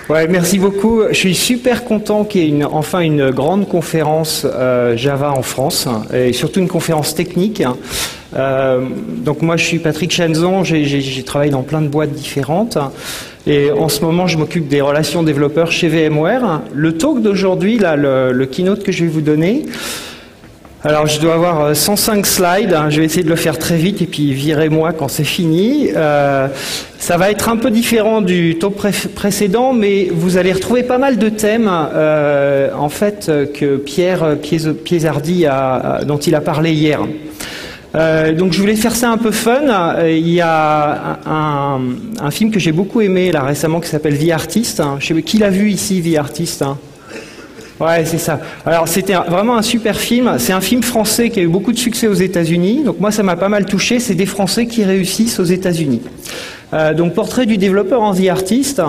Ouais, merci beaucoup. Je suis super content qu'il y ait enfin une grande conférence Java en France, et surtout une conférence technique. Donc moi, je suis Patrick Chanzon, j'ai travaillé dans plein de boîtes différentes. Et en ce moment, je m'occupe des relations développeurs chez VMware. Le talk d'aujourd'hui, là, le keynote que je vais vous donner, alors je dois avoir 105 slides, je vais essayer de le faire très vite et puis virez-moi quand c'est fini. Ça va être un peu différent du talk précédent, mais vous allez retrouver pas mal de thèmes en fait que Pierre Piezardi dont il a parlé hier. Donc je voulais faire ça un peu fun. Il y a un film que j'ai beaucoup aimé là récemment qui s'appelle The Artist. Je sais pas, qui l'a vu ici, The Artist? Ouais, c'est ça. Alors c'était vraiment un super film. C'est un film français qui a eu beaucoup de succès aux États-Unis. Donc moi, ça m'a pas mal touché. C'est des Français qui réussissent aux États-Unis. Donc Portrait du développeur en The Artist.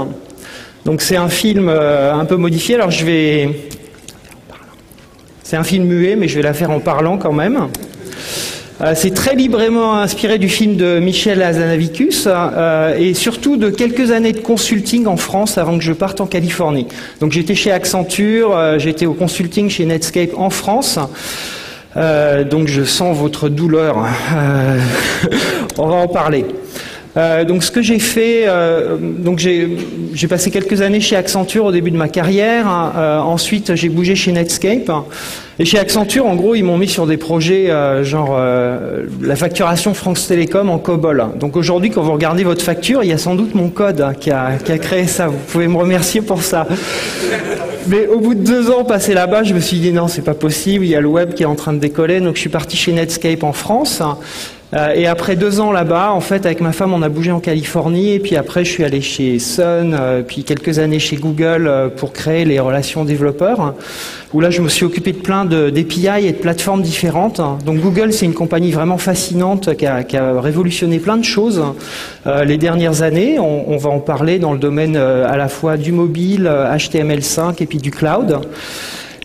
Donc c'est un film un peu modifié. Alors c'est un film muet, mais je vais la faire en parlant quand même. C'est très librement inspiré du film de Michel Hazanavicius et surtout de quelques années de consulting en France avant que je parte en Californie. Donc j'étais chez Accenture, j'étais au consulting chez Netscape en France. Donc je sens votre douleur. On va en parler. Donc ce que j'ai fait, donc j'ai passé quelques années chez Accenture au début de ma carrière. Ensuite j'ai bougé chez Netscape. Et chez Accenture, en gros, ils m'ont mis sur des projets genre la facturation France Télécom en COBOL. Donc aujourd'hui, quand vous regardez votre facture, il y a sans doute mon code qui a créé ça. Vous pouvez me remercier pour ça. Mais au bout de 2 ans passés là-bas, je me suis dit non, c'est pas possible. Il y a le web qui est en train de décoller. Donc je suis parti chez Netscape en France. Et après 2 ans là-bas, en fait, avec ma femme, on a bougé en Californie. Et puis après, je suis allé chez Sun, puis quelques années chez Google pour créer les relations développeurs. Où là, je me suis occupé de plein d'API et de plateformes différentes. Donc Google, c'est une compagnie vraiment fascinante qui a révolutionné plein de choses les dernières années. On va en parler dans le domaine à la fois du mobile, HTML5 et puis du cloud.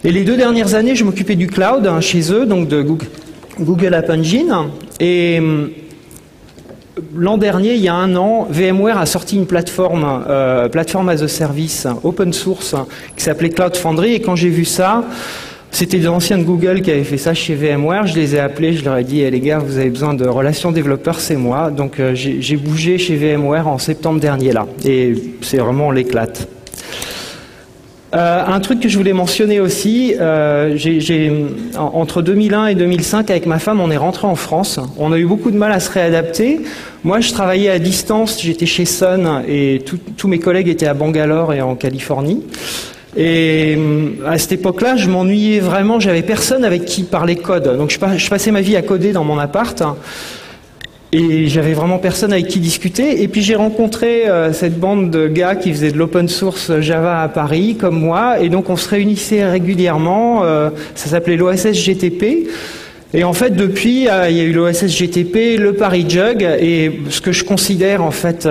Et les 2 dernières années, je m'occupais du cloud chez eux, donc de Google App Engine. Et l'an dernier, il y a 1 an, VMware a sorti une plateforme as a service, open source, qui s'appelait Cloud Foundry. Et quand j'ai vu ça, c'était des anciens de Google qui avaient fait ça chez VMware. Je les ai appelés, je leur ai dit, les gars, vous avez besoin de relations développeurs, c'est moi. Donc j'ai bougé chez VMware en septembre dernier là. Et c'est vraiment, on l'éclate. Un truc que je voulais mentionner aussi, entre 2001 et 2005, avec ma femme, on est rentré en France. On a eu beaucoup de mal à se réadapter. Moi, je travaillais à distance, j'étais chez Sun et tous mes collègues étaient à Bangalore et en Californie. Et à cette époque-là, je m'ennuyais vraiment, j'avais personne avec qui parler code. Donc je passais ma vie à coder dans mon appart. Et j'avais vraiment personne avec qui discuter. Et puis j'ai rencontré cette bande de gars qui faisaient de l'open source Java à Paris, comme moi. Et donc on se réunissait régulièrement. Ça s'appelait l'OSS GTP. Et en fait, depuis, il y a eu l'OSS GTP, le Paris Jug. Et ce que je considère, en fait,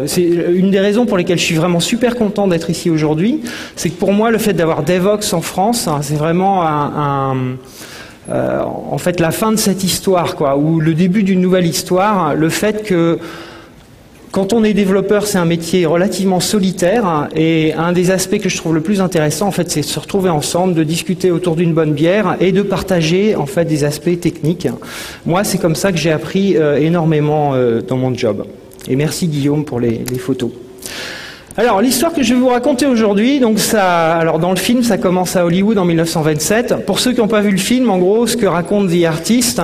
c'est une des raisons pour lesquelles je suis vraiment super content d'être ici aujourd'hui. C'est que pour moi, le fait d'avoir Devoxx en France, c'est vraiment en fait la fin de cette histoire, quoi, ou le début d'une nouvelle histoire, le fait que quand on est développeur, c'est un métier relativement solitaire, et un des aspects que je trouve le plus intéressant, en fait, c'est de se retrouver ensemble, de discuter autour d'une bonne bière et de partager, en fait, des aspects techniques. Moi, c'est comme ça que j'ai appris énormément dans mon job. Et merci Guillaume pour les photos. Alors, l'histoire que je vais vous raconter aujourd'hui, donc alors dans le film, ça commence à Hollywood en 1927. Pour ceux qui n'ont pas vu le film, en gros, ce que raconte The Artist,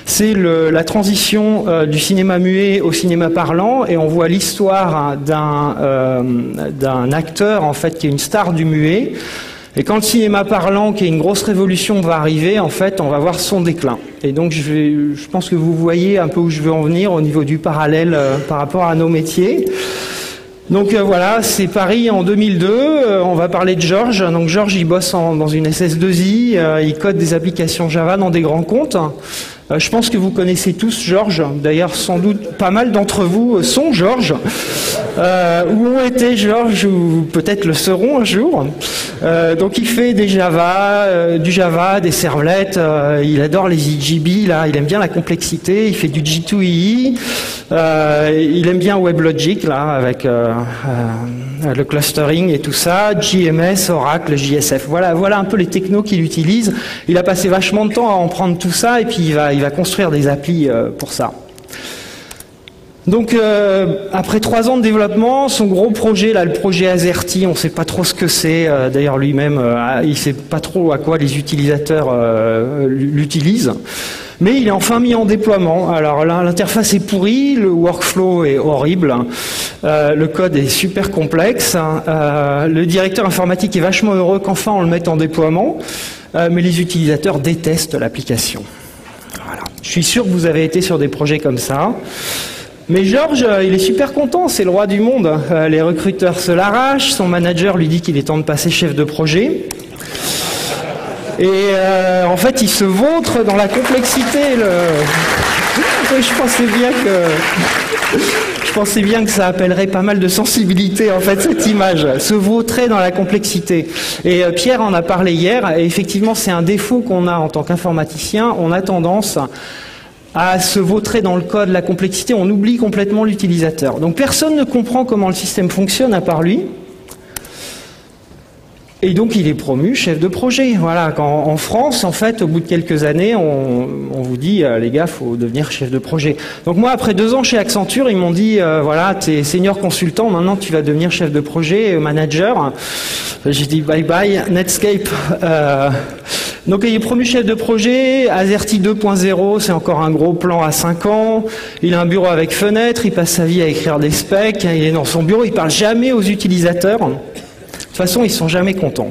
c'est la transition du cinéma muet au cinéma parlant, et on voit l'histoire d'un acteur, en fait, qui est une star du muet. Et quand le cinéma parlant, qui est une grosse révolution, va arriver, en fait, on va voir son déclin. Et donc, je pense que vous voyez un peu où je veux en venir au niveau du parallèle par rapport à nos métiers. Donc voilà, c'est Paris en 2002, on va parler de Georges. Donc Georges, il bosse dans une SS2I, il code des applications Java dans des grands comptes. Je pense que vous connaissez tous Georges, d'ailleurs sans doute pas mal d'entre vous sont Georges, ou ont été Georges, ou peut-être le seront un jour. Donc il fait du Java, des servlets, il adore les EJB, là, il aime bien la complexité, il fait du J2EE, Il aime bien WebLogic, là, avec le clustering et tout ça, JMS, Oracle, JSF. Voilà un peu les technos qu'il utilise. Il a passé vachement de temps à en prendre tout ça, et puis il va construire des applis pour ça. Donc, après 3 ans de développement, son gros projet, là, le projet Azerty, on ne sait pas trop ce que c'est. D'ailleurs, lui-même, il ne sait pas trop à quoi les utilisateurs l'utilisent. Mais il est enfin mis en déploiement. Alors là, l'interface est pourrie, le workflow est horrible, le code est super complexe. Le directeur informatique est vachement heureux qu'enfin on le mette en déploiement, mais les utilisateurs détestent l'application. Voilà. Je suis sûr que vous avez été sur des projets comme ça. Mais Georges, il est super content, c'est le roi du monde. Les recruteurs se l'arrachent, son manager lui dit qu'il est temps de passer chef de projet. Et en fait, il se vautre dans la complexité. Je pensais bien que ça appellerait pas mal de sensibilité, en fait, cette image. Se vautrer dans la complexité. Et Pierre en a parlé hier, et effectivement, c'est un défaut qu'on a en tant qu'informaticien. On a tendance à se vautrer dans le code, la complexité, on oublie complètement l'utilisateur. Donc personne ne comprend comment le système fonctionne à part lui. Et donc il est promu chef de projet. Voilà, en France, en fait, au bout de quelques années, on vous dit, les gars, faut devenir chef de projet. Donc moi, après 2 ans chez Accenture, ils m'ont dit, voilà, t'es senior consultant, maintenant tu vas devenir chef de projet, manager. J'ai dit bye bye, Netscape. Donc il est promu chef de projet, Azerty 2.0, c'est encore un gros plan à 5 ans. Il a un bureau avec fenêtre, il passe sa vie à écrire des specs, il est dans son bureau, il parle jamais aux utilisateurs. De toute façon, ils sont jamais contents.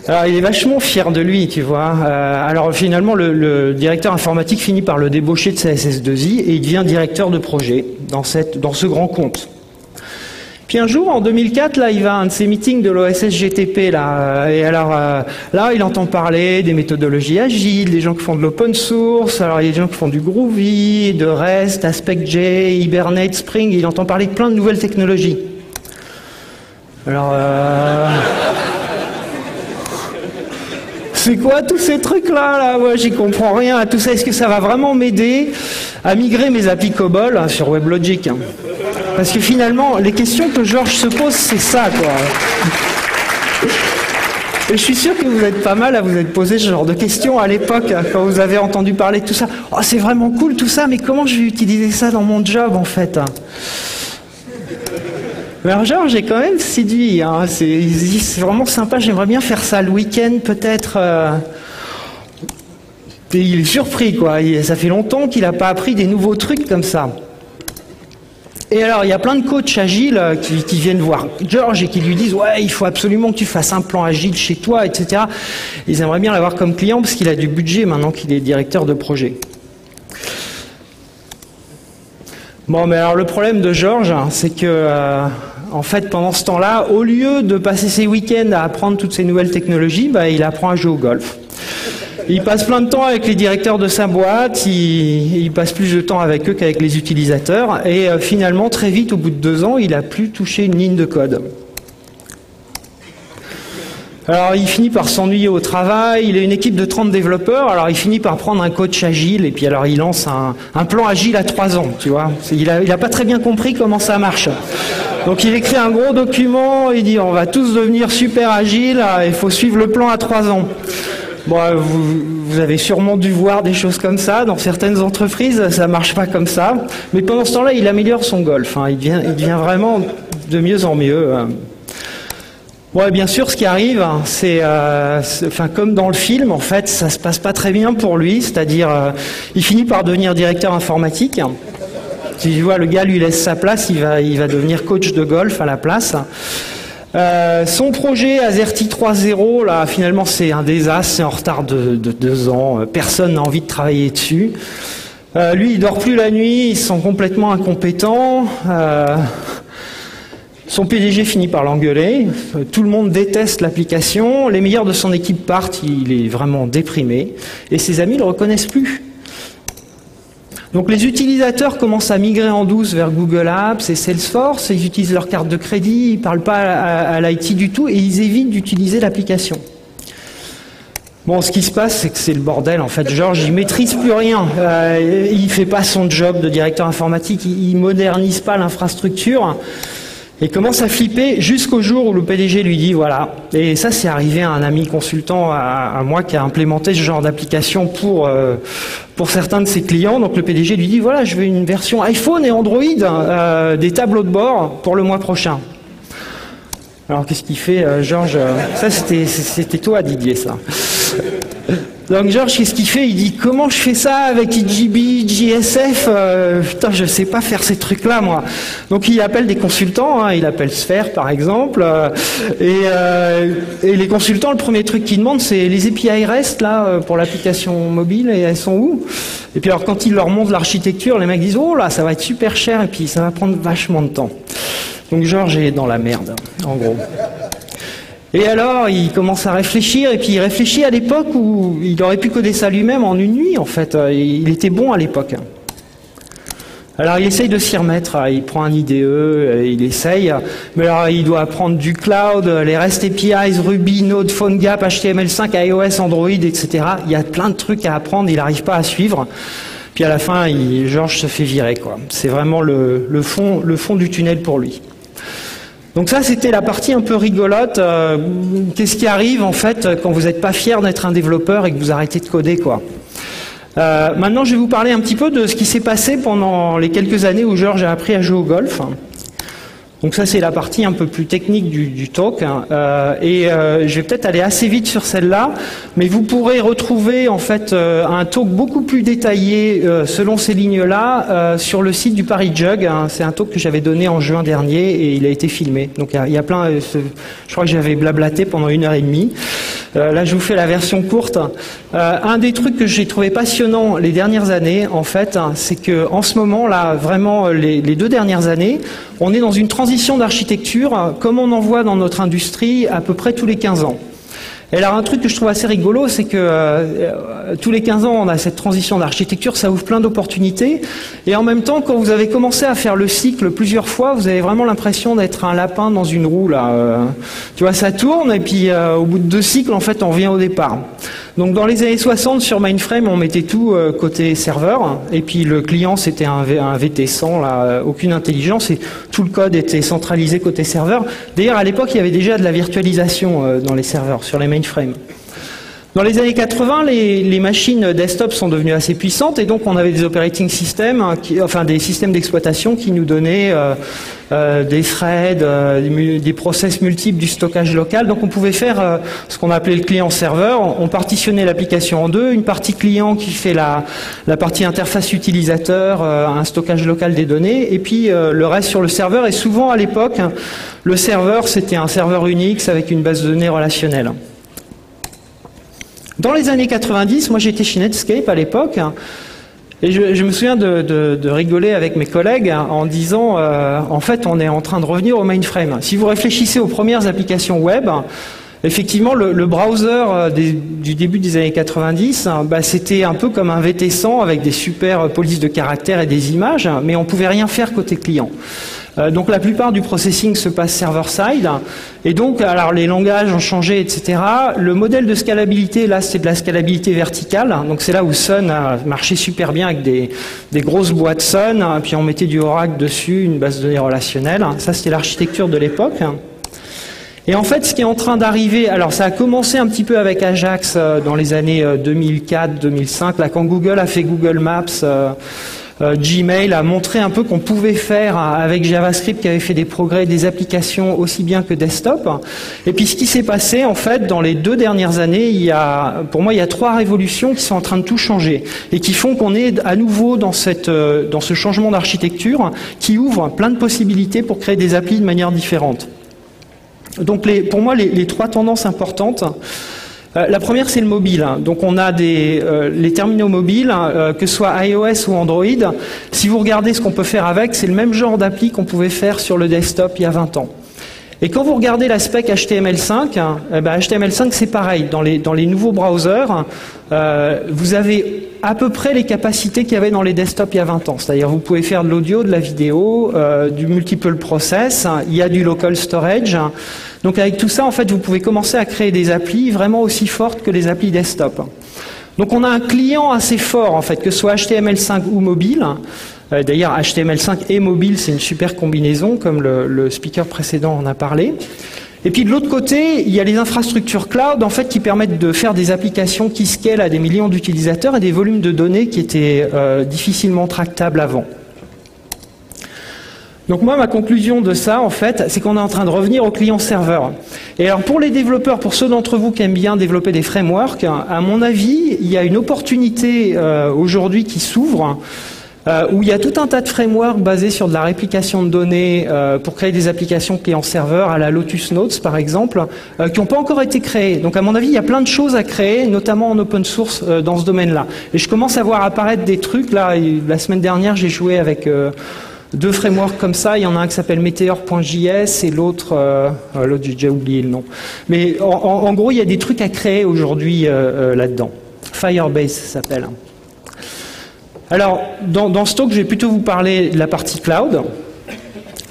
Alors, il est vachement fier de lui, tu vois. Alors finalement, le directeur informatique finit par le débaucher de sa SS2I et il devient directeur de projet dans ce grand compte. Puis un jour, en 2004, là, il va à un de ces meetings de l'OSS-GTP, là, et alors là, il entend parler des méthodologies agiles, des gens qui font de l'open source, alors il y a des gens qui font du Groovy, de REST, AspectJ, Hibernate, Spring, il entend parler de plein de nouvelles technologies. Alors, c'est quoi tous ces trucs-là, moi j'y comprends rien à tout ça. Est-ce que ça va vraiment m'aider à migrer mes applis COBOL sur WebLogic? Parce que finalement, les questions que Georges se pose, c'est ça, quoi. Et je suis sûr que vous êtes pas mal à vous être posé ce genre de questions à l'époque, quand vous avez entendu parler de tout ça. Oh, c'est vraiment cool tout ça, mais comment je vais utiliser ça dans mon job, en fait? Alors Georges est quand même séduit, hein. C'est vraiment sympa, j'aimerais bien faire ça le week-end peut-être. Et il est surpris, quoi. Ça fait longtemps qu'il n'a pas appris des nouveaux trucs comme ça. Et alors, il y a plein de coachs agiles qui viennent voir Georges et qui lui disent « Ouais, il faut absolument que tu fasses un plan agile chez toi, etc. » Ils aimeraient bien l'avoir comme client parce qu'il a du budget maintenant qu'il est directeur de projet. Bon, mais alors le problème de Georges, c'est que, en fait, pendant ce temps-là, au lieu de passer ses week-ends à apprendre toutes ces nouvelles technologies, il apprend à jouer au golf. Il passe plein de temps avec les directeurs de sa boîte, il passe plus de temps avec eux qu'avec les utilisateurs, et finalement, très vite, au bout de 2 ans, il n'a plus touché une ligne de code. Alors il finit par s'ennuyer au travail, il a une équipe de 30 développeurs, alors il finit par prendre un coach agile, et puis alors il lance un plan agile à 3 ans, tu vois. Il a pas très bien compris comment ça marche. Donc il écrit un gros document, il dit on va tous devenir super agiles, il faut suivre le plan à 3 ans. Bon, vous avez sûrement dû voir des choses comme ça, dans certaines entreprises, ça marche pas comme ça, mais pendant ce temps-là, il améliore son golf, hein. Il devient vraiment de mieux en mieux. Bon, et bien sûr, ce qui arrive, c'est, comme dans le film, en fait, ça se passe pas très bien pour lui, c'est-à-dire, il finit par devenir directeur informatique. Si tu vois, le gars lui laisse sa place, il va devenir coach de golf à la place. Son projet Azerty 3.0, là, finalement, c'est un désastre, c'est en retard de 2 ans, personne n'a envie de travailler dessus. Lui, il dort plus la nuit, il se sent complètement incompétent. Son PDG finit par l'engueuler, tout le monde déteste l'application, les meilleurs de son équipe partent, il est vraiment déprimé, et ses amis ne le reconnaissent plus. Donc les utilisateurs commencent à migrer en douce vers Google Apps et Salesforce, ils utilisent leur carte de crédit, ils ne parlent pas à l'IT du tout, et ils évitent d'utiliser l'application. Bon, ce qui se passe, c'est que c'est le bordel. En fait, Georges, il maîtrise plus rien. Il fait pas son job de directeur informatique. Il modernise pas l'infrastructure. Et commence à flipper jusqu'au jour où le PDG lui dit voilà. Et ça, c'est arrivé à un ami consultant à moi qui a implémenté ce genre d'application pour certains de ses clients. Donc le PDG lui dit voilà, je veux une version iPhone et Android des tableaux de bord pour le mois prochain. Alors qu'est-ce qu'il fait, Georges? Ça, c'était toi, Didier, ça. Donc Georges, qu'est-ce qu'il fait? Il dit comment je fais ça avec IGB, JSF? Putain, je sais pas faire ces trucs-là, moi. Donc il appelle des consultants, hein, il appelle Sphere par exemple, et les consultants, le premier truc qu'ils demandent, c'est les API REST là pour l'application mobile, et elles sont où? Et puis alors quand ils leur montrent l'architecture, les mecs disent oh là, ça va être super cher et puis ça va prendre vachement de temps. Donc Georges est dans la merde, en gros. Et alors, il commence à réfléchir, et puis il réfléchit à l'époque où il aurait pu coder ça lui-même en une nuit, en fait. Il était bon à l'époque. Alors, il essaye de s'y remettre, il prend un IDE, il essaye, mais alors, il doit apprendre du cloud, les REST APIs, Ruby, Node, PhoneGap, HTML5, iOS, Android, etc. Il y a plein de trucs à apprendre, il n'arrive pas à suivre. Puis à la fin, Georges se fait virer, quoi. C'est vraiment le fond du tunnel pour lui. Donc ça, c'était la partie un peu rigolote. Qu'est-ce qui arrive, en fait, quand vous n'êtes pas fier d'être un développeur et que vous arrêtez de coder, quoi. Maintenant, je vais vous parler un petit peu de ce qui s'est passé pendant les quelques années où Georges a appris à jouer au golf. Donc ça, c'est la partie un peu plus technique du talk. Je vais peut-être aller assez vite sur celle-là, mais vous pourrez retrouver en fait un talk beaucoup plus détaillé selon ces lignes-là sur le site du Paris Jug. C'est un talk que j'avais donné en juin dernier et il a été filmé. Donc il y a plein. Je crois que j'avais blablaté pendant 1h30. Là, je vous fais la version courte. Un des trucs que j'ai trouvé passionnant les dernières années, en fait, c'est que en ce moment, là, vraiment, les 2 dernières années, on est dans une transition d'architecture, comme on en voit dans notre industrie à peu près tous les 15 ans. Et alors un truc que je trouve assez rigolo, c'est que tous les 15 ans, on a cette transition d'architecture, ça ouvre plein d'opportunités. Et en même temps, quand vous avez commencé à faire le cycle plusieurs fois, vous avez vraiment l'impression d'être un lapin dans une roue. Là. Tu vois, ça tourne, et puis au bout de 2 cycles, en fait, on revient au départ. Donc dans les années 60, sur Mainframe, on mettait tout côté serveur, et puis le client, c'était un VT100, là, aucune intelligence, et tout le code était centralisé côté serveur. D'ailleurs, à l'époque, il y avait déjà de la virtualisation dans les serveurs, sur les mainframes. Dans les années 80, les machines desktop sont devenues assez puissantes et donc on avait des operating systems, enfin des systèmes d'exploitation qui nous donnaient des threads, des process multiples, du stockage local. Donc on pouvait faire ce qu'on appelait le client-serveur. On partitionnait l'application en 2, une partie client qui fait la partie interface utilisateur, un stockage local des données, et puis le reste sur le serveur. Et souvent à l'époque, le serveur c'était un serveur Unix avec une base de données relationnelle. Dans les années 90, moi j'étais chez Netscape à l'époque, et je me souviens de rigoler avec mes collègues en disant en fait on est en train de revenir au mainframe. Si vous réfléchissez aux premières applications web, effectivement le browser du début des années 90, c'était un peu comme un VT100 avec des super polices de caractères et des images, mais on pouvait rien faire côté client. Donc la plupart du processing se passe server-side, et donc alors les langages ont changé, etc. Le modèle de scalabilité, là, c'est de la scalabilité verticale, donc c'est là où Sun a marché super bien avec des grosses boîtes Sun, puis on mettait du Oracle dessus, une base de données relationnelle. Ça, c'était l'architecture de l'époque. Et en fait, ce qui est en train d'arriver, alors ça a commencé un petit peu avec Ajax dans les années 2004-2005, là, quand Google a fait Google Maps. Gmail a montré un peu qu'on pouvait faire avec JavaScript, qui avait fait des progrès, des applications aussi bien que desktop. Et puis ce qui s'est passé en fait dans les 2 dernières années, pour moi il y a 3 révolutions qui sont en train de tout changer et qui font qu'on est à nouveau dans ce changement d'architecture qui ouvre plein de possibilités pour créer des applis de manière différente. Donc pour moi les 3 tendances importantes. La première, c'est le mobile. Donc on a les terminaux mobiles, que ce soit iOS ou Android. Si vous regardez ce qu'on peut faire avec, c'est le même genre d'appli qu'on pouvait faire sur le desktop il y a 20 ans. Et quand vous regardez la spec HTML5, HTML5 c'est pareil. Dans les nouveaux browsers, vous avez à peu près les capacités qu'il y avait dans les desktops il y a 20 ans. C'est-à-dire vous pouvez faire de l'audio, de la vidéo, du multiple process, il y a du local storage. Donc avec tout ça, en fait, vous pouvez commencer à créer des applis vraiment aussi fortes que les applis desktop. Donc on a un client assez fort, en fait, que ce soit HTML5 ou mobile. D'ailleurs, HTML5 et mobile, c'est une super combinaison, comme le speaker précédent en a parlé. Et puis de l'autre côté, il y a les infrastructures cloud, en fait, qui permettent de faire des applications qui scalent à des millions d'utilisateurs et des volumes de données qui étaient difficilement tractables avant. Donc moi, ma conclusion de ça, en fait, c'est qu'on est en train de revenir au client-serveur. Et alors pour les développeurs, pour ceux d'entre vous qui aiment bien développer des frameworks, à mon avis, il y a une opportunité aujourd'hui qui s'ouvre, où il y a tout un tas de frameworks basés sur de la réplication de données pour créer des applications client-serveur à la Lotus Notes par exemple, qui n'ont pas encore été créées. Donc à mon avis, il y a plein de choses à créer, notamment en open source dans ce domaine-là. Et je commence à voir apparaître des trucs. Là, la semaine dernière, j'ai joué avec deux frameworks comme ça. Il y en a un qui s'appelle Meteor.js et l'autre, j'ai déjà oublié le nom. Mais en gros, il y a des trucs à créer aujourd'hui là-dedans. Firebase, ça s'appelle. Alors, dans ce talk, je vais plutôt vous parler de la partie cloud.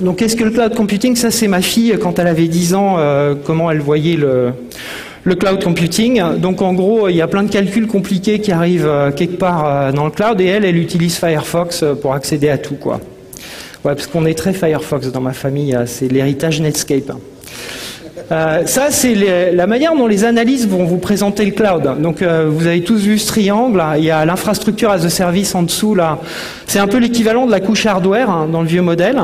Donc, qu'est-ce que le cloud computing? Ça, c'est ma fille, quand elle avait 10 ans, comment elle voyait le cloud computing. Donc, en gros, il y a plein de calculs compliqués qui arrivent quelque part dans le cloud, et elle utilise Firefox pour accéder à tout, quoi. Ouais, parce qu'on est très Firefox dans ma famille, c'est l'héritage Netscape. Ça, c'est la manière dont les analystes vont vous présenter le cloud. Donc, vous avez tous vu ce triangle. Il y a l'infrastructure as a service en dessous. Là, c'est un peu l'équivalent de la couche hardware dans le vieux modèle.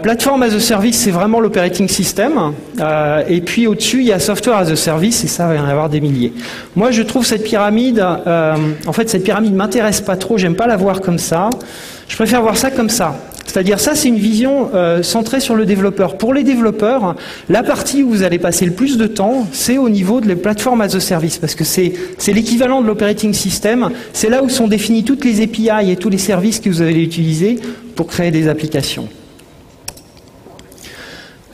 Platform as a service, c'est vraiment l'operating system. Et puis au-dessus, il y a software as a service, et ça va y en avoir des milliers. Moi, je trouve cette pyramide, en fait, cette pyramide m'intéresse pas trop. J'aime pas la voir comme ça. Je préfère voir ça comme ça. C'est-à-dire ça, c'est une vision centrée sur le développeur. Pour les développeurs, la partie où vous allez passer le plus de temps, c'est au niveau de les plateformes as a service, parce que c'est l'équivalent de l'operating system. C'est là où sont définies toutes les API et tous les services que vous allez utiliser pour créer des applications.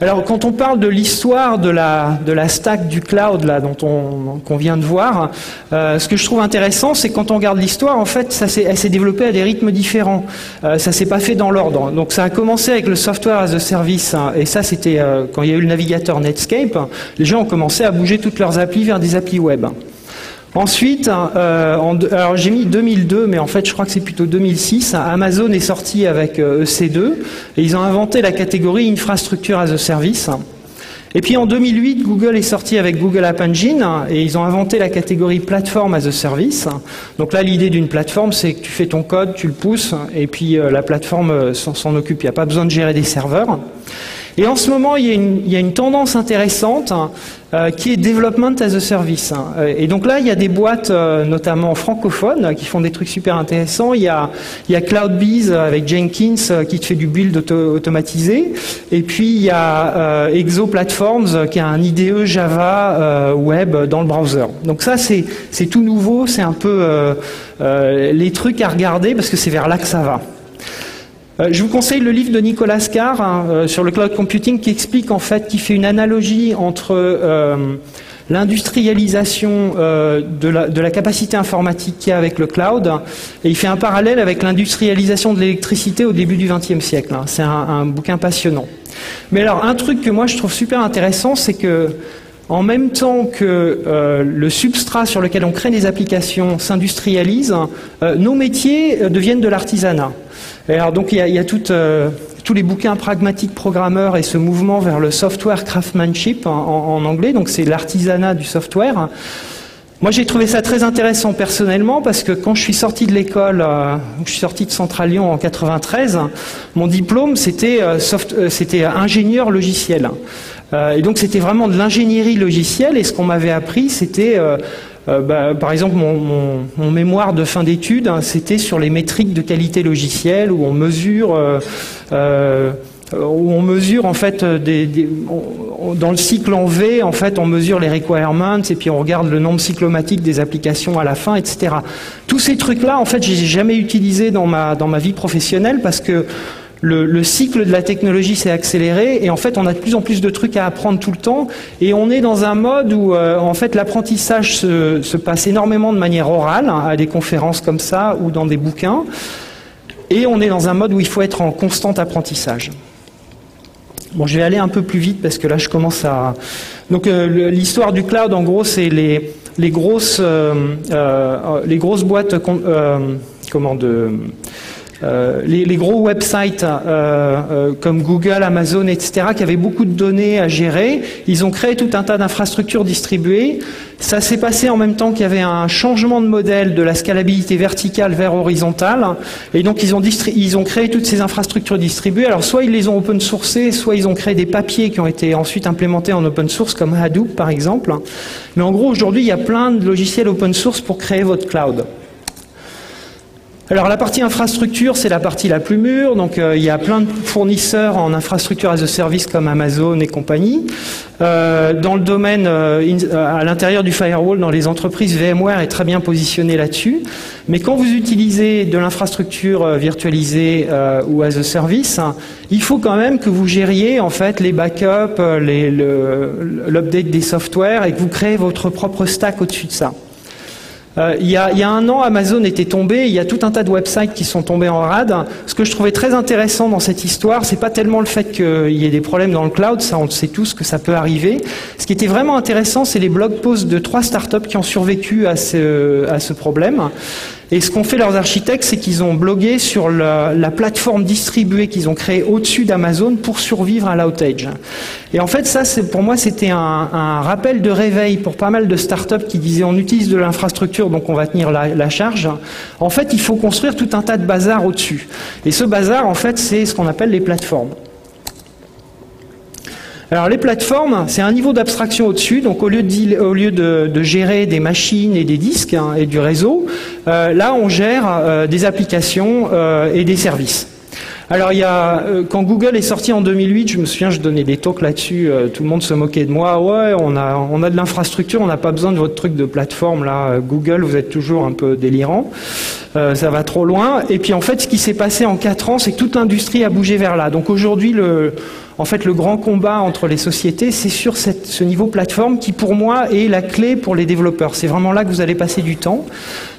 Alors, quand on parle de l'histoire de la stack du cloud là, qu'on vient de voir, ce que je trouve intéressant, c'est que quand on regarde l'histoire, en fait, elle s'est développée à des rythmes différents. Ça s'est pas fait dans l'ordre. Donc, ça a commencé avec le software as a service, hein, et ça, c'était quand il y a eu le navigateur Netscape. Les gens ont commencé à bouger toutes leurs applis vers des applis web. Ensuite, alors j'ai mis 2002, mais en fait je crois que c'est plutôt 2006, Amazon est sorti avec EC2, et ils ont inventé la catégorie Infrastructure as a Service. Et puis en 2008, Google est sorti avec Google App Engine, et ils ont inventé la catégorie Platform as a Service. Donc là, l'idée d'une plateforme, c'est que tu fais ton code, tu le pousses, et puis la plateforme s'en occupe. Il n'y a pas besoin de gérer des serveurs. Et en ce moment, il y a une tendance intéressante qui est Development as a Service. Et donc là, il y a des boîtes, notamment francophones, qui font des trucs super intéressants. Il y a CloudBees avec Jenkins qui te fait du build automatisé. Et puis, il y a Exo Platforms qui a un IDE Java web dans le browser. Donc ça, c'est tout nouveau. C'est un peu les trucs à regarder parce que c'est vers là que ça va. Je vous conseille le livre de Nicolas Carr sur le cloud computing qui explique en fait, qui fait une analogie entre l'industrialisation de la capacité informatique qu'il y a avec le cloud, et il fait un parallèle avec l'industrialisation de l'électricité au début du XXe siècle. C'est un bouquin passionnant. Mais alors, un truc que moi je trouve super intéressant, c'est que en même temps que le substrat sur lequel on crée des applications s'industrialise, nos métiers deviennent de l'artisanat. Alors donc il y a tous les bouquins pragmatiques programmeurs et ce mouvement vers le software craftsmanship en anglais, donc c'est l'artisanat du software. Moi j'ai trouvé ça très intéressant personnellement parce que quand je suis sorti de l'école, je suis sorti de Central Lyon en 93, mon diplôme c'était ingénieur logiciel. Et donc c'était vraiment de l'ingénierie logicielle, et ce qu'on m'avait appris c'était par exemple, mon mémoire de fin d'études, c'était sur les métriques de qualité logicielle, où on mesure en fait dans le cycle en V, en fait, on mesure les requirements et puis on regarde le nombre cyclomatique des applications à la fin, etc. Tous ces trucs-là, en fait, j'ai jamais utilisé dans ma vie professionnelle parce que le cycle de la technologie s'est accéléré et en fait on a de plus en plus de trucs à apprendre tout le temps et on est dans un mode où en fait l'apprentissage se passe énormément de manière orale, hein, à des conférences comme ça ou dans des bouquins, et on est dans un mode où il faut être en constant apprentissage. Bon, je vais aller un peu plus vite parce que là je commence à... Donc l'histoire du cloud en gros c'est les grosses boîtes les gros websites comme Google, Amazon, etc., qui avaient beaucoup de données à gérer, ils ont créé tout un tas d'infrastructures distribuées. Ça s'est passé en même temps qu'il y avait un changement de modèle de la scalabilité verticale vers horizontale, et donc ils ont créé toutes ces infrastructures distribuées. Alors soit ils les ont open sourcées, soit ils ont créé des papiers qui ont été ensuite implémentés en open source, comme Hadoop par exemple. Mais en gros, aujourd'hui, il y a plein de logiciels open source pour créer votre cloud. Alors la partie infrastructure, c'est la partie la plus mûre, donc il y a plein de fournisseurs en infrastructure as a service comme Amazon et compagnie. Dans le domaine, à l'intérieur du firewall, dans les entreprises, VMware est très bien positionné là-dessus. Mais quand vous utilisez de l'infrastructure virtualisée ou as a service, il faut quand même que vous gériez en fait les backups, l'update des softwares et que vous créez votre propre stack au-dessus de ça. Il y a un an, Amazon était tombé, il y a tout un tas de websites qui sont tombés en rade. Ce que je trouvais très intéressant dans cette histoire, c'est pas tellement le fait qu'il y ait des problèmes dans le cloud, ça on sait tous que ça peut arriver. Ce qui était vraiment intéressant, c'est les blog posts de 3 startups qui ont survécu à ce problème. Et ce qu'ont fait leurs architectes, c'est qu'ils ont blogué sur la plateforme distribuée qu'ils ont créée au-dessus d'Amazon pour survivre à l'outage. Et en fait, ça, pour moi, c'était un rappel de réveil pour pas mal de startups qui disaient on utilise de l'infrastructure, donc on va tenir la charge. En fait, il faut construire tout un tas de bazar au-dessus. Et ce bazar, en fait, c'est ce qu'on appelle les plateformes. Alors les plateformes, c'est un niveau d'abstraction au-dessus, donc au lieu de gérer des machines et des disques hein, et du réseau, là on gère des applications et des services. Alors quand Google est sorti en 2008, je me souviens, je donnais des talks là-dessus, tout le monde se moquait de moi, ouais, on a de l'infrastructure, on n'a pas besoin de votre truc de plateforme là, Google, vous êtes toujours un peu délirant, ça va trop loin. Et puis en fait, ce qui s'est passé en 4 ans, c'est que toute l'industrie a bougé vers là. Donc aujourd'hui, en fait, le grand combat entre les sociétés, c'est sur ce niveau plateforme qui, pour moi, est la clé pour les développeurs. C'est vraiment là que vous allez passer du temps.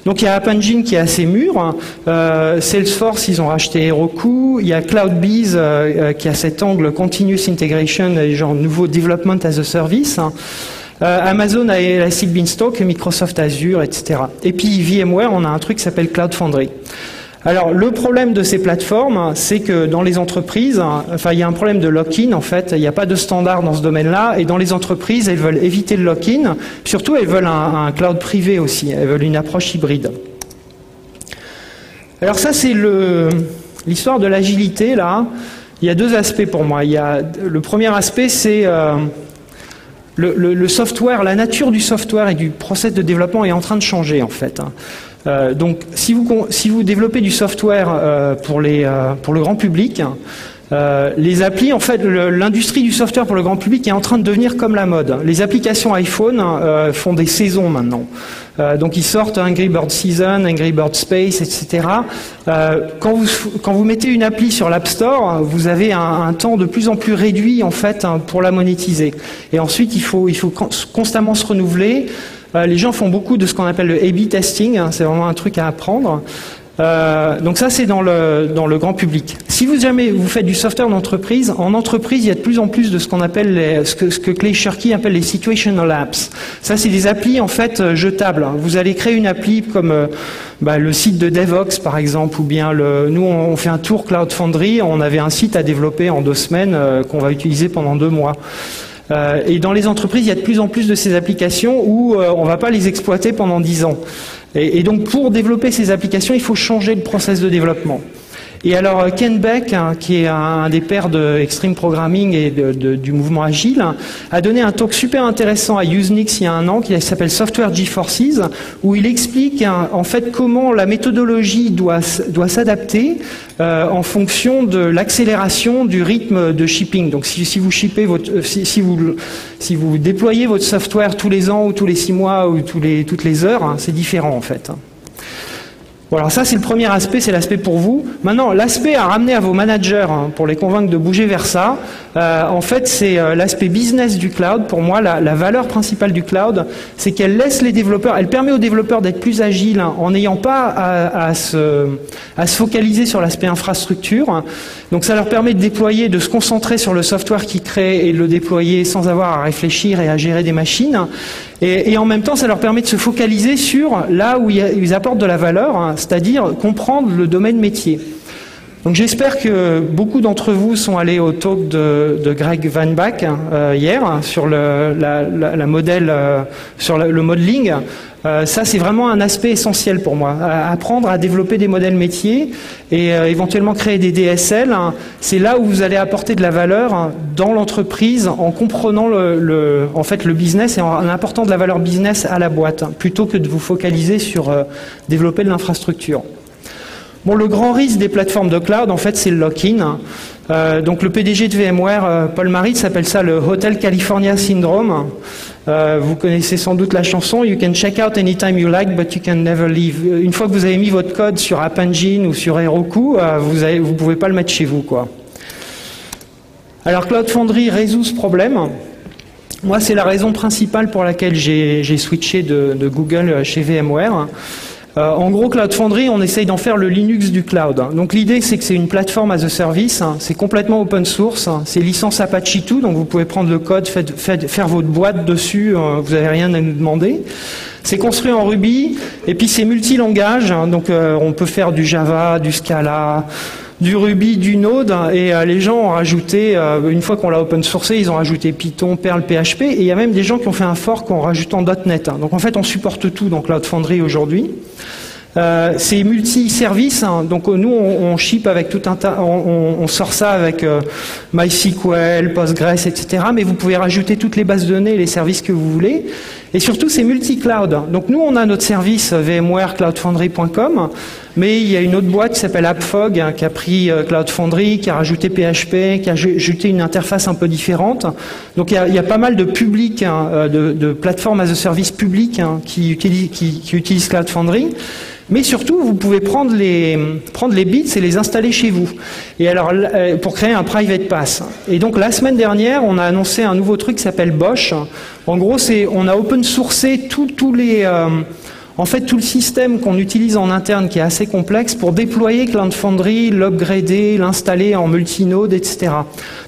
Donc, il y a App Engine qui est assez mûr. Salesforce, ils ont racheté Heroku. Il y a CloudBees qui a cet angle Continuous Integration, genre nouveau Development as a Service. Amazon a Elastic Beanstalk, Microsoft Azure, etc. Et puis, VMware, on a un truc qui s'appelle Cloud Foundry. Alors, le problème de ces plateformes, c'est que dans les entreprises, enfin, il y a un problème de lock-in, en fait. Il n'y a pas de standard dans ce domaine-là. Et dans les entreprises, elles veulent éviter le lock-in. Surtout, elles veulent un cloud privé aussi. Elles veulent une approche hybride. Alors ça, c'est l'histoire de l'agilité, là. Il y a 2 aspects pour moi. Le premier aspect, c'est le software, la nature du software et du process de développement est en train de changer, en fait. Donc, si vous développez du software pour le grand public, les applis, en fait, l'industrie du software pour le grand public est en train de devenir comme la mode. Les applications iPhone font des saisons maintenant. Donc, ils sortent Angry Bird Season, Angry Bird Space, etc. Quand vous mettez une appli sur l'App Store, vous avez un temps de plus en plus réduit, en fait, pour la monétiser. Et ensuite, il faut constamment se renouveler. Les gens font beaucoup de ce qu'on appelle le A/B testing, hein, c'est vraiment un truc à apprendre. Donc ça, c'est dans le grand public. Si jamais vous faites du software d'entreprise, en entreprise, il y a de plus en plus de ce qu'on appelle ce que Clay Shirky appelle les situational apps. Ça, c'est des applis en fait jetables. Vous allez créer une appli comme le site de Devox par exemple, ou bien nous on fait un tour Cloud Foundry, on avait un site à développer en 2 semaines qu'on va utiliser pendant 2 mois. Et dans les entreprises, il y a de plus en plus de ces applications où on ne va pas les exploiter pendant 10 ans. Et donc, pour développer ces applications, il faut changer le process de développement. Et alors, Ken Beck, hein, qui est un des pères de Extreme Programming et du mouvement Agile, a donné un talk super intéressant à Usenix il y a 1 an, qui s'appelle Software GeForces, où il explique en fait comment la méthodologie doit s'adapter en fonction de l'accélération du rythme de shipping. Donc, si vous déployez votre software tous les ans ou tous les 6 mois ou toutes les heures, hein, c'est différent en fait. Bon, alors ça, c'est le premier aspect, c'est l'aspect pour vous. Maintenant, l'aspect à ramener à vos managers, hein, pour les convaincre de bouger vers ça, en fait, c'est l'aspect business du cloud. Pour moi, la valeur principale du cloud, c'est qu'elle laisse les développeurs, elle permet aux développeurs d'être plus agiles, hein, en n'ayant pas à se focaliser sur l'aspect infrastructure. Donc ça leur permet de déployer, de se concentrer sur le software qu'ils créent et de le déployer sans avoir à réfléchir et à gérer des machines. Et en même temps, ça leur permet de se focaliser sur là où ils apportent de la valeur, hein, c'est-à-dire comprendre le domaine métier. Donc j'espère que beaucoup d'entre vous sont allés au talk de Greg Van Bach hier, hein, sur le modeling. Ça, c'est vraiment un aspect essentiel pour moi. Apprendre à développer des modèles métiers et éventuellement créer des DSL, hein, c'est là où vous allez apporter de la valeur, hein, dans l'entreprise en comprenant en fait, le business et en apportant de la valeur business à la boîte, hein, plutôt que de vous focaliser sur développer de l'infrastructure. Bon, le grand risque des plateformes de cloud, en fait, c'est le lock-in. Donc le PDG de VMware, Paul Maritz, s'appelle ça le Hotel California Syndrome. Vous connaissez sans doute la chanson « You can check out anytime you like, but you can never leave ». Une fois que vous avez mis votre code sur App Engine ou sur Heroku, vous ne pouvez pas le mettre chez vous, quoi. Alors Cloud Foundry résout ce problème. Moi, c'est la raison principale pour laquelle j'ai switché de Google chez VMware. En gros, Cloud Foundry, on essaye d'en faire le Linux du cloud. Donc l'idée, c'est que c'est une plateforme as a service, hein, c'est complètement open source, hein, c'est licence Apache 2, donc vous pouvez prendre le code, faire votre boîte dessus, vous n'avez rien à nous demander. C'est construit en Ruby, et puis c'est multilangage, hein, donc on peut faire du Java, du Scala, du Ruby, du Node, et les gens ont rajouté, une fois qu'on l'a open sourcé, ils ont rajouté Python, Perl, PHP, et il y a même des gens qui ont fait un fork en rajoutant .NET. Hein. Donc en fait, on supporte tout dans Cloud Foundry aujourd'hui. C'est multi-service, hein, donc nous on ship avec tout un tas, on sort ça avec MySQL, Postgres, etc. Mais vous pouvez rajouter toutes les bases de données, les services que vous voulez. Et surtout c'est multi-cloud. Donc nous on a notre service VMware cloudfoundry.com, mais il y a une autre boîte qui s'appelle AppFog, hein, qui a pris Cloud Foundry, qui a rajouté PHP, qui a ajouté une interface un peu différente. Donc il y a pas mal de publics, hein, de plateformes as a service publiques, hein, qui utilisent Cloud Foundry. Mais surtout, vous pouvez prendre les bits et les installer chez vous. Et alors, pour créer un private pass. Et donc, la semaine dernière, on a annoncé un nouveau truc qui s'appelle Bosch. En gros, on a open sourcé en fait, tout le système qu'on utilise en interne, qui est assez complexe, pour déployer Cloud Foundry, l'upgrader, l'installer en multinode, etc.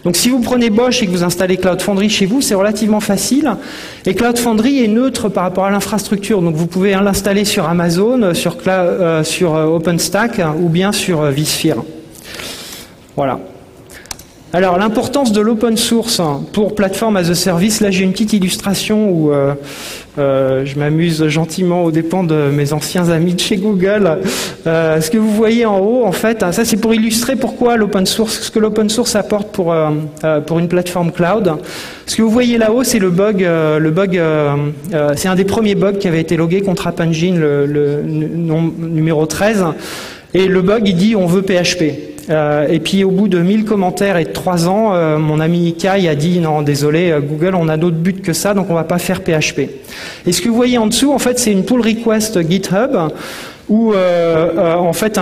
Donc si vous prenez Bosch et que vous installez Cloud Foundry chez vous, c'est relativement facile. Et Cloud Foundry est neutre par rapport à l'infrastructure. Donc vous pouvez l'installer sur Amazon, sur OpenStack ou bien sur vSphere. Voilà. Alors l'importance de l'open source pour plateforme as a service, là j'ai une petite illustration où je m'amuse gentiment aux dépens de mes anciens amis de chez Google. Ce que vous voyez en haut, en fait, ça c'est pour illustrer pourquoi l'open source, ce que l'open source apporte pour une plateforme cloud. Ce que vous voyez là-haut, c'est le bug, c'est un des premiers bugs qui avait été logué contre App Engine, le numéro 13. Et le bug, il dit on veut PHP. Et puis au bout de 1000 commentaires et de 3 ans, mon ami Kai a dit non désolé Google, on a d'autres buts que ça, donc on va pas faire PHP. Et ce que vous voyez en dessous, en fait, c'est une pull request GitHub où en fait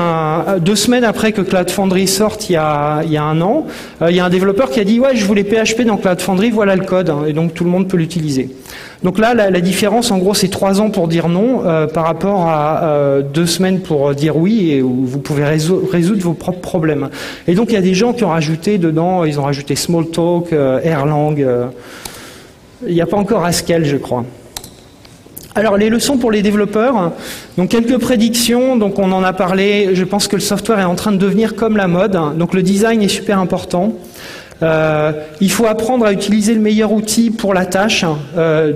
2 semaines après que Cloud Foundry sorte, il y a 1 an, il y a un développeur qui a dit ouais je voulais PHP dans Cloud Foundry, voilà le code, et donc tout le monde peut l'utiliser. Donc là la différence en gros c'est 3 ans pour dire non par rapport à 2 semaines pour dire oui, et où vous pouvez résoudre vos propres problèmes. Et donc il y a des gens qui ont rajouté dedans, ils ont rajouté Smalltalk, Erlang, il n'y a pas encore Haskell je crois. Alors les leçons pour les développeurs, donc quelques prédictions, donc on en a parlé, je pense que le software est en train de devenir comme la mode, donc le design est super important. Il faut apprendre à utiliser le meilleur outil pour la tâche.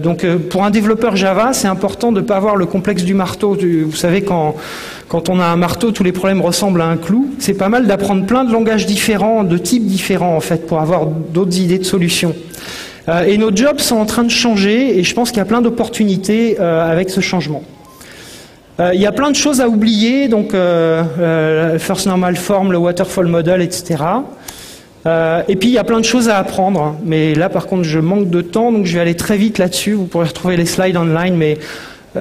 Donc pour un développeur Java, c'est important de ne pas avoir le complexe du marteau. Vous savez, quand on a un marteau, tous les problèmes ressemblent à un clou. C'est pas mal d'apprendre plein de langages différents, de types différents en fait, pour avoir d'autres idées de solutions. Et nos jobs sont en train de changer, et je pense qu'il y a plein d'opportunités avec ce changement. Il y a plein de choses à oublier, donc First Normal Form, le Waterfall Model, etc. Et puis il y a plein de choses à apprendre, mais là par contre je manque de temps, donc je vais aller très vite là-dessus. Vous pourrez retrouver les slides online, mais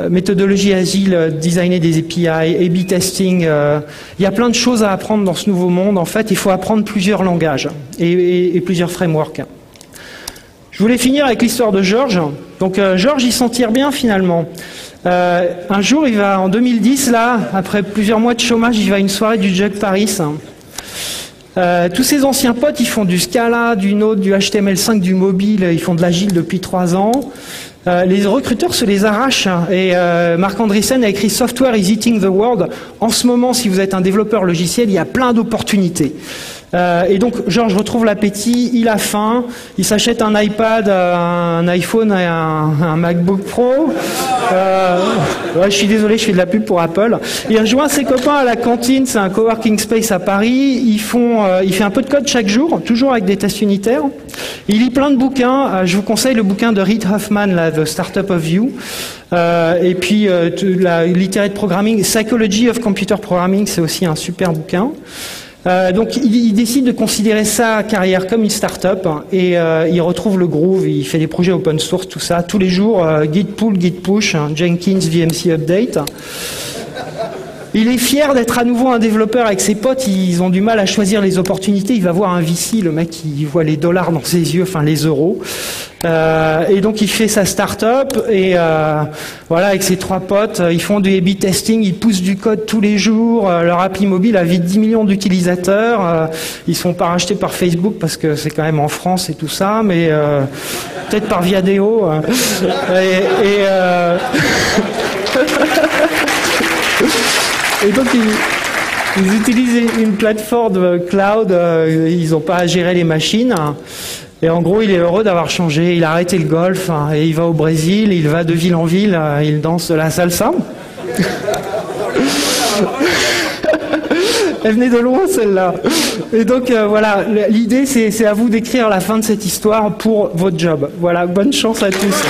méthodologie agile, designer des API, A/B testing. Il y a plein de choses à apprendre dans ce nouveau monde. En fait, il faut apprendre plusieurs langages et plusieurs frameworks. Je voulais finir avec l'histoire de Georges. Donc Georges, il s'en tire bien finalement. Un jour, il va en 2010, là, après plusieurs mois de chômage, il va à une soirée du Jug Paris. Tous ses anciens potes, ils font du Scala, du Node, du HTML5, du mobile, ils font de l'agile depuis 3 ans. Les recruteurs se les arrachent et Marc Andreessen a écrit Software is eating the world. En ce moment, si vous êtes un développeur logiciel, il y a plein d'opportunités. Et donc, Georges retrouve l'appétit, il a faim, il s'achète un iPad, un iPhone et un MacBook Pro. Ouais, je suis désolé, je fais de la pub pour Apple. Il rejoint ses copains à la cantine, c'est un coworking space à Paris. Il fait un peu de code chaque jour, toujours avec des tests unitaires. Il lit plein de bouquins. Je vous conseille le bouquin de Reid Hoffman, là, The Startup of You. Et puis la littérature de programming, Psychology of Computer Programming, c'est aussi un super bouquin. Donc il décide de considérer sa carrière comme une start-up et il retrouve le groove, il fait des projets open source, tout ça, tous les jours, git pull, git push, Jenkins, VMC update. Il est fier d'être à nouveau un développeur avec ses potes, ils ont du mal à choisir les opportunités, il va voir un VC, le mec il voit les dollars dans ses yeux, enfin les euros. Et donc il fait sa start-up et voilà, avec ses 3 potes, ils font du A/B testing, ils poussent du code tous les jours, leur appli mobile a vite 10 millions d'utilisateurs, ils sont pas rachetés par Facebook parce que c'est quand même en France et tout ça, mais peut-être par Viadeo. Et donc ils utilisent une plateforme cloud, ils n'ont pas à gérer les machines. Et en gros, il est heureux d'avoir changé. Il a arrêté le golf et il va au Brésil. Il va de ville en ville. Il danse de la salsa. Elle venait de loin, celle-là. Et donc, voilà, l'idée, c'est à vous d'écrire la fin de cette histoire pour votre job. Voilà, bonne chance à tous.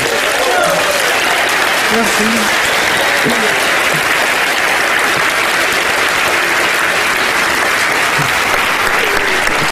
Merci.